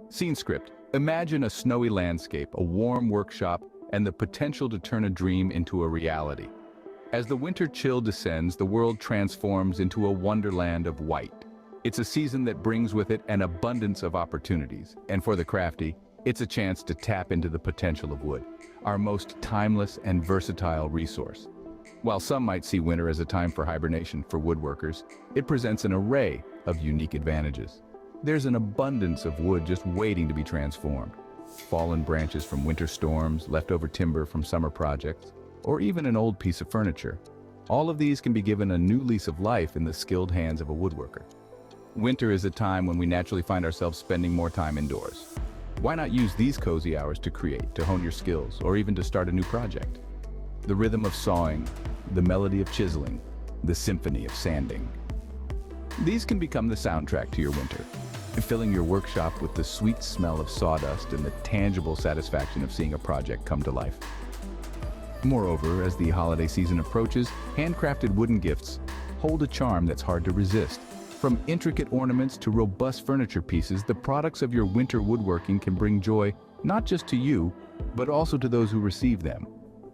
Scene script. Imagine a snowy landscape, a warm workshop, and the potential to turn a dream into a reality. As the winter chill descends, the world transforms into a wonderland of white. It's a season that brings with it an abundance of opportunities, and for the crafty, it's a chance to tap into the potential of wood, our most timeless and versatile resource. While some might see winter as a time for hibernation for woodworkers, it presents an array of unique advantages. There's an abundance of wood just waiting to be transformed. Fallen branches from winter storms, leftover timber from summer projects, or even an old piece of furniture. All of these can be given a new lease of life in the skilled hands of a woodworker. Winter is a time when we naturally find ourselves spending more time indoors. Why not use these cozy hours to create, to hone your skills, or even to start a new project? The rhythm of sawing, the melody of chiseling, the symphony of sanding. These can become the soundtrack to your winter, filling your workshop with the sweet smell of sawdust and the tangible satisfaction of seeing a project come to life. Moreover, as the holiday season approaches, handcrafted wooden gifts hold a charm that's hard to resist. From intricate ornaments to robust furniture pieces, the products of your winter woodworking can bring joy not just to you, but also to those who receive them.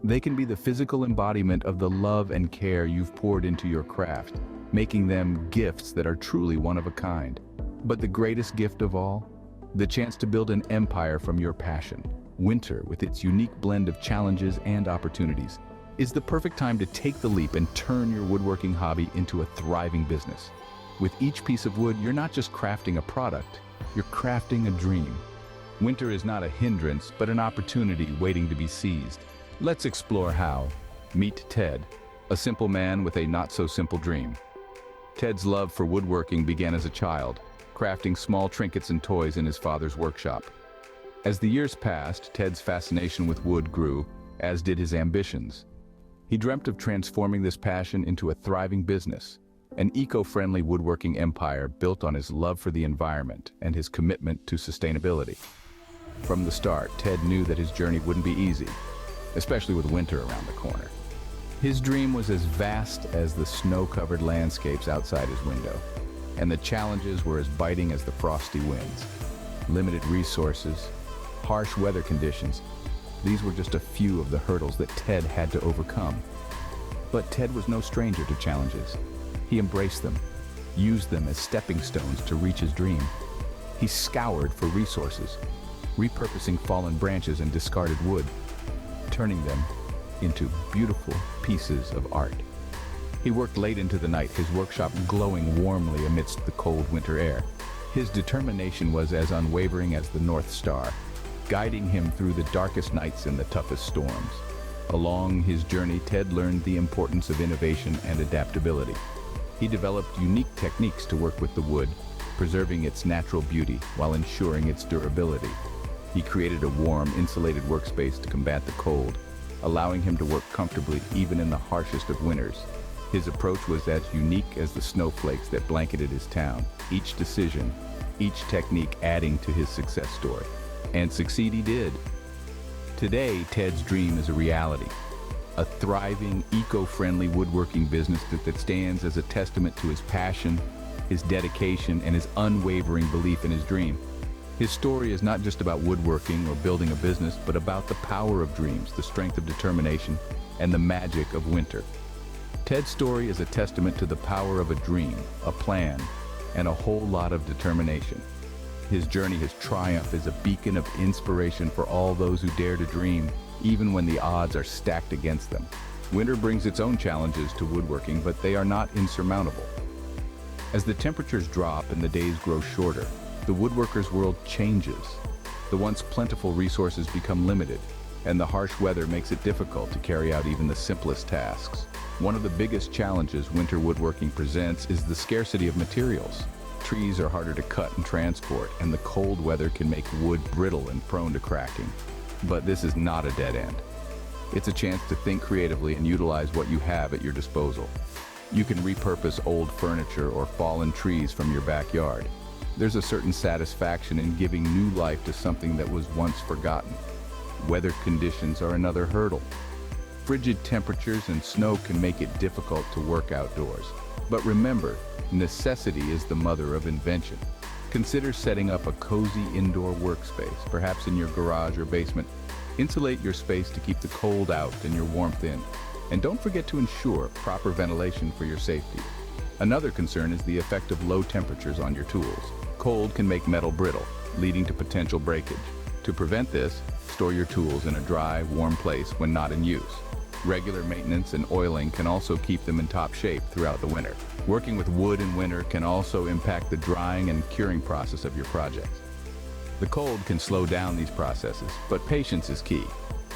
They can be the physical embodiment of the love and care you've poured into your craft, making them gifts that are truly one of a kind. But the greatest gift of all? The chance to build an empire from your passion. Winter, with its unique blend of challenges and opportunities, is the perfect time to take the leap and turn your woodworking hobby into a thriving business. With each piece of wood, you're not just crafting a product, you're crafting a dream. Winter is not a hindrance, but an opportunity waiting to be seized. Let's explore how. Meet Ted, a simple man with a not-so-simple dream. Ted's love for woodworking began as a child, crafting small trinkets and toys in his father's workshop. As the years passed, Ted's fascination with wood grew, as did his ambitions. He dreamt of transforming this passion into a thriving business, an eco-friendly woodworking empire built on his love for the environment and his commitment to sustainability. From the start, Ted knew that his journey wouldn't be easy, especially with winter around the corner. His dream was as vast as the snow-covered landscapes outside his window, and the challenges were as biting as the frosty winds. Limited resources, harsh weather conditions, these were just a few of the hurdles that Ted had to overcome. But Ted was no stranger to challenges. He embraced them, used them as stepping stones to reach his dream. He scoured for resources, repurposing fallen branches and discarded wood, turning them into beautiful pieces of art. He worked late into the night, his workshop glowing warmly amidst the cold winter air. His determination was as unwavering as the North Star, guiding him through the darkest nights and the toughest storms. Along his journey, Ted learned the importance of innovation and adaptability. He developed unique techniques to work with the wood, preserving its natural beauty while ensuring its durability. He created a warm, insulated workspace to combat the cold, allowing him to work comfortably even in the harshest of winters. His approach was as unique as the snowflakes that blanketed his town, each decision, each technique adding to his success story. And succeed he did. Today, Ted's dream is a reality. A thriving, eco-friendly woodworking business that stands as a testament to his passion, his dedication, and his unwavering belief in his dream. His story is not just about woodworking or building a business, but about the power of dreams, the strength of determination, and the magic of winter. Ted's story is a testament to the power of a dream, a plan, and a whole lot of determination. His journey, his triumph, is a beacon of inspiration for all those who dare to dream, even when the odds are stacked against them. Winter brings its own challenges to woodworking, but they are not insurmountable. As the temperatures drop and the days grow shorter, the woodworker's world changes. The once plentiful resources become limited, and the harsh weather makes it difficult to carry out even the simplest tasks. One of the biggest challenges winter woodworking presents is the scarcity of materials. Trees are harder to cut and transport, and the cold weather can make wood brittle and prone to cracking. But this is not a dead end. It's a chance to think creatively and utilize what you have at your disposal. You can repurpose old furniture or fallen trees from your backyard. There's a certain satisfaction in giving new life to something that was once forgotten. Weather conditions are another hurdle. Frigid temperatures and snow can make it difficult to work outdoors. But remember, necessity is the mother of invention. Consider setting up a cozy indoor workspace, perhaps in your garage or basement. Insulate your space to keep the cold out and your warmth in. And don't forget to ensure proper ventilation for your safety. Another concern is the effect of low temperatures on your tools. Cold can make metal brittle, leading to potential breakage. To prevent this, store your tools in a dry, warm place when not in use. Regular maintenance and oiling can also keep them in top shape throughout the winter. Working with wood in winter can also impact the drying and curing process of your projects. The cold can slow down these processes, but patience is key.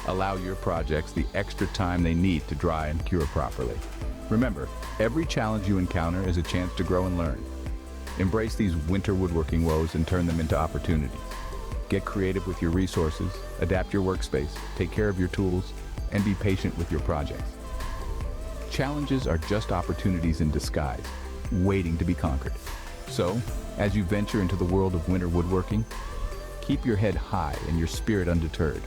Allow your projects the extra time they need to dry and cure properly. Remember, every challenge you encounter is a chance to grow and learn. Embrace these winter woodworking woes and turn them into opportunities. Get creative with your resources, adapt your workspace, take care of your tools, and be patient with your projects. Challenges are just opportunities in disguise, waiting to be conquered. So, as you venture into the world of winter woodworking, keep your head high and your spirit undeterred.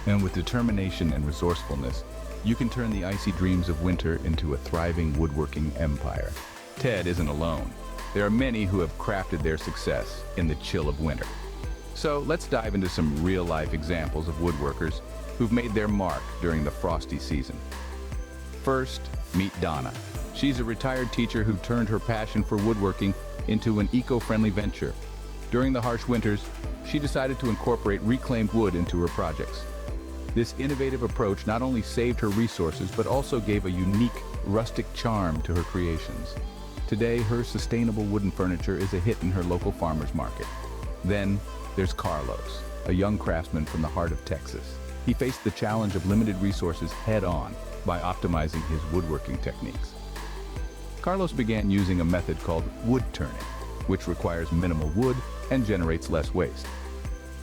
And with determination and resourcefulness, you can turn the icy dreams of winter into a thriving woodworking empire. Ted isn't alone. There are many who have crafted their success in the chill of winter. So let's dive into some real-life examples of woodworkers who've made their mark during the frosty season. First, meet Donna. She's a retired teacher who turned her passion for woodworking into an eco-friendly venture. During the harsh winters, she decided to incorporate reclaimed wood into her projects. This innovative approach not only saved her resources, but also gave a unique, rustic charm to her creations. Today, her sustainable wooden furniture is a hit in her local farmer's market. Then, there's Carlos, a young craftsman from the heart of Texas. He faced the challenge of limited resources head-on by optimizing his woodworking techniques. Carlos began using a method called wood turning, which requires minimal wood and generates less waste.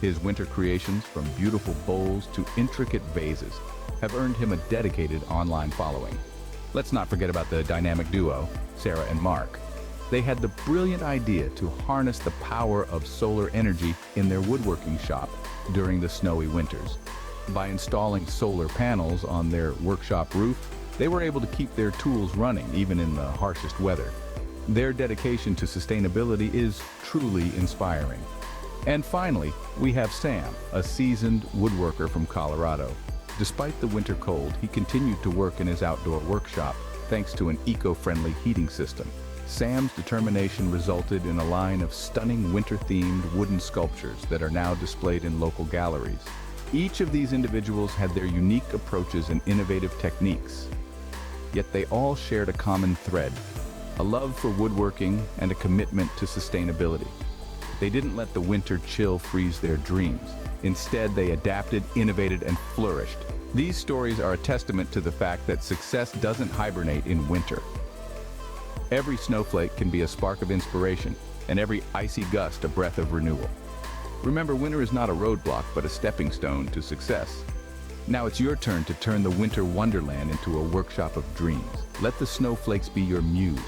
His winter creations, from beautiful bowls to intricate vases, have earned him a dedicated online following. Let's not forget about the dynamic duo, Sarah and Mark. They had the brilliant idea to harness the power of solar energy in their woodworking shop during the snowy winters. By installing solar panels on their workshop roof, they were able to keep their tools running even in the harshest weather. Their dedication to sustainability is truly inspiring. And finally, we have Sam, a seasoned woodworker from Colorado. Despite the winter cold, he continued to work in his outdoor workshop thanks to an eco-friendly heating system. Sam's determination resulted in a line of stunning winter-themed wooden sculptures that are now displayed in local galleries. Each of these individuals had their unique approaches and innovative techniques, yet they all shared a common thread, a love for woodworking and a commitment to sustainability. They didn't let the winter chill freeze their dreams. Instead, they adapted, innovated, and flourished. These stories are a testament to the fact that success doesn't hibernate in winter. Every snowflake can be a spark of inspiration, and every icy gust a breath of renewal. Remember, winter is not a roadblock, but a stepping stone to success. Now it's your turn to turn the winter wonderland into a workshop of dreams. Let the snowflakes be your muse,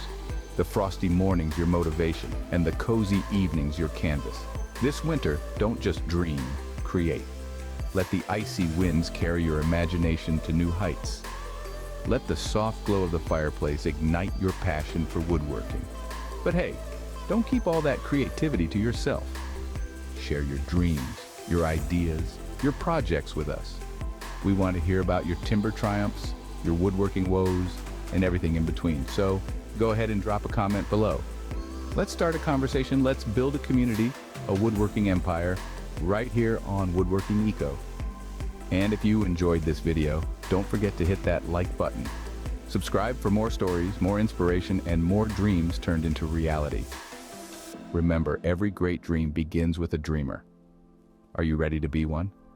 the frosty mornings your motivation, and the cozy evenings your canvas. This winter, don't just dream, create. Let the icy winds carry your imagination to new heights. Let the soft glow of the fireplace ignite your passion for woodworking. But hey, don't keep all that creativity to yourself. Share your dreams, your ideas, your projects with us. We want to hear about your timber triumphs, your woodworking woes, and everything in between. So go ahead and drop a comment below. Let's start a conversation. Let's build a community, a woodworking empire, right here on Woodworking Eco. And if you enjoyed this video, don't forget to hit that like button. Subscribe for more stories, more inspiration, and more dreams turned into reality. Remember, every great dream begins with a dreamer. Are you ready to be one?